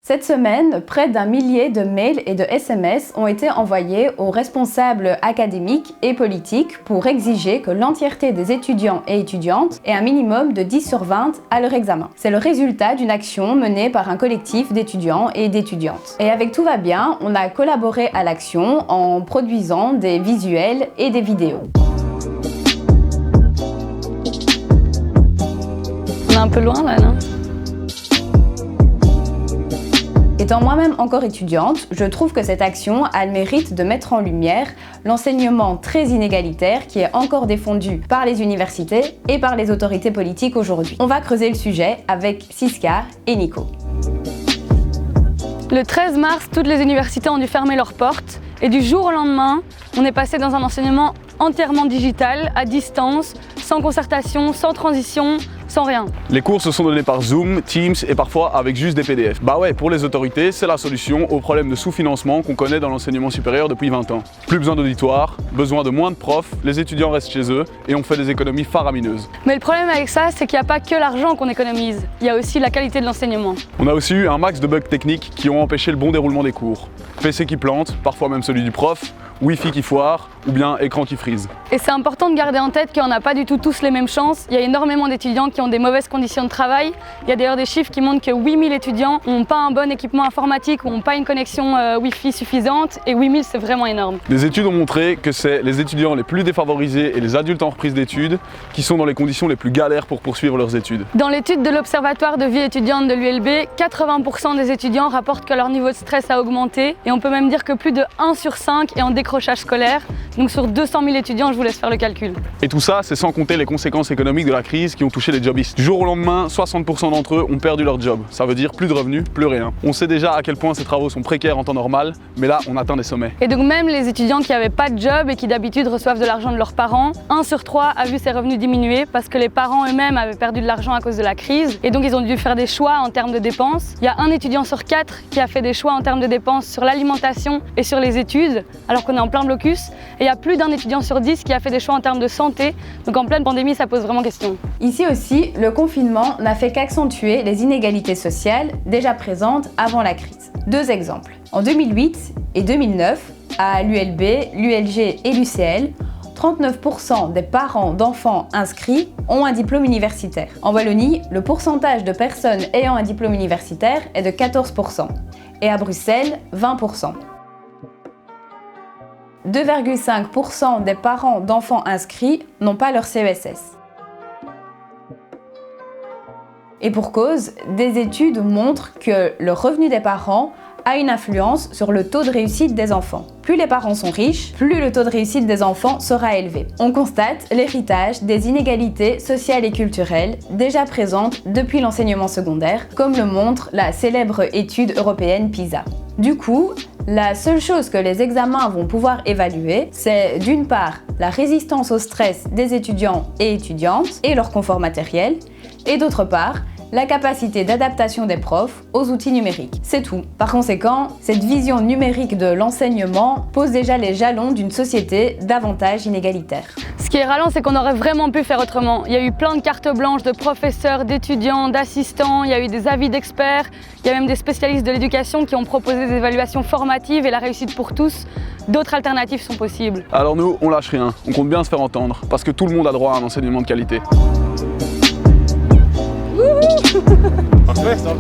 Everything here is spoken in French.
Cette semaine, près d'1 millier de mails et de SMS ont été envoyés aux responsables académiques et politiques pour exiger que l'entièreté des étudiants et étudiantes ait un minimum de 10 sur 20 à leur examen. C'est le résultat d'une action menée par un collectif d'étudiants et d'étudiantes. Et avec Tout va bien, on a collaboré à l'action en produisant des visuels et des vidéos. On est un peu loin là, non ? Étant moi-même encore étudiante, je trouve que cette action a le mérite de mettre en lumière l'enseignement très inégalitaire qui est encore défendu par les universités et par les autorités politiques aujourd'hui. On va creuser le sujet avec Siska et Nico. Le 13 mars, toutes les universités ont dû fermer leurs portes et du jour au lendemain, on est passé dans un enseignement entièrement digital, à distance, sans concertation, sans transition, sans rien. Les cours se sont donnés par Zoom, Teams et parfois avec juste des PDF. Bah ouais, pour les autorités, c'est la solution au problème de sous-financement qu'on connaît dans l'enseignement supérieur depuis 20 ans. Plus besoin d'auditoire, besoin de moins de profs, les étudiants restent chez eux et on fait des économies faramineuses. Mais le problème avec ça, c'est qu'il n'y a pas que l'argent qu'on économise, il y a aussi la qualité de l'enseignement. On a aussi eu un max de bugs techniques qui ont empêché le bon déroulement des cours. PC qui plante, parfois même celui du prof, Wi-Fi qui foire ou bien écran qui frise. Et c'est important de garder en tête qu'on n'a pas du tout tous les mêmes chances. Il y a énormément d'étudiants qui ont des mauvaises conditions de travail. Il y a d'ailleurs des chiffres qui montrent que 8000 étudiants n'ont pas un bon équipement informatique ou n'ont pas une connexion Wi-Fi suffisante. Et 8000, c'est vraiment énorme. Des études ont montré que c'est les étudiants les plus défavorisés et les adultes en reprise d'études qui sont dans les conditions les plus galères pour poursuivre leurs études. Dans l'étude de l'Observatoire de vie étudiante de l'ULB, 80% des étudiants rapportent que leur niveau de stress a augmenté. Et on peut même dire que plus de 1 sur 5 est en décrochage scolaire. Donc sur 200 000 étudiants, je vous laisse faire le calcul. Et tout ça, c'est sans compter les conséquences économiques de la crise qui ont touché les jobistes. Du jour au lendemain, 60% d'entre eux ont perdu leur job. Ça veut dire plus de revenus, plus rien. On sait déjà à quel point ces travaux sont précaires en temps normal, mais là, on atteint des sommets. Et donc même les étudiants qui n'avaient pas de job et qui d'habitude reçoivent de l'argent de leurs parents, 1 sur 3 a vu ses revenus diminuer parce que les parents eux-mêmes avaient perdu de l'argent à cause de la crise. Et donc ils ont dû faire des choix en termes de dépenses. Il y a un étudiant sur 4 qui a fait des choix en termes de dépenses sur l'alimentation et sur les études, alors qu'on est en plein blocus. Et il y a plus d'un étudiant sur 10 qui a fait des choix en termes de santé. Donc en pleine pandémie, ça pose vraiment question. Ici aussi, le confinement n'a fait qu'accentuer les inégalités sociales déjà présentes avant la crise. 2 exemples. En 2008 et 2009, à l'ULB, l'ULG et l'UCL, 39% des parents d'enfants inscrits ont un diplôme universitaire. En Wallonie, le pourcentage de personnes ayant un diplôme universitaire est de 14%. Et à Bruxelles, 20%. 2,5% des parents d'enfants inscrits n'ont pas leur CESS. Et pour cause, des études montrent que le revenu des parents a une influence sur le taux de réussite des enfants. Plus les parents sont riches, plus le taux de réussite des enfants sera élevé. On constate l'héritage des inégalités sociales et culturelles déjà présentes depuis l'enseignement secondaire, comme le montre la célèbre étude européenne PISA. Du coup, la seule chose que les examens vont pouvoir évaluer, c'est d'une part la résistance au stress des étudiants et étudiantes et leur confort matériel, et d'autre part, la capacité d'adaptation des profs aux outils numériques. C'est tout. Par conséquent, cette vision numérique de l'enseignement pose déjà les jalons d'une société davantage inégalitaire. Ce qui est ralent, c'est qu'on aurait vraiment pu faire autrement. Il y a eu plein de cartes blanches de professeurs, d'étudiants, d'assistants, il y a eu des avis d'experts, il y a même des spécialistes de l'éducation qui ont proposé des évaluations formatives et la réussite pour tous. D'autres alternatives sont possibles. Alors nous, on lâche rien, on compte bien se faire entendre, parce que tout le monde a droit à un enseignement de qualité. Parfait, ça.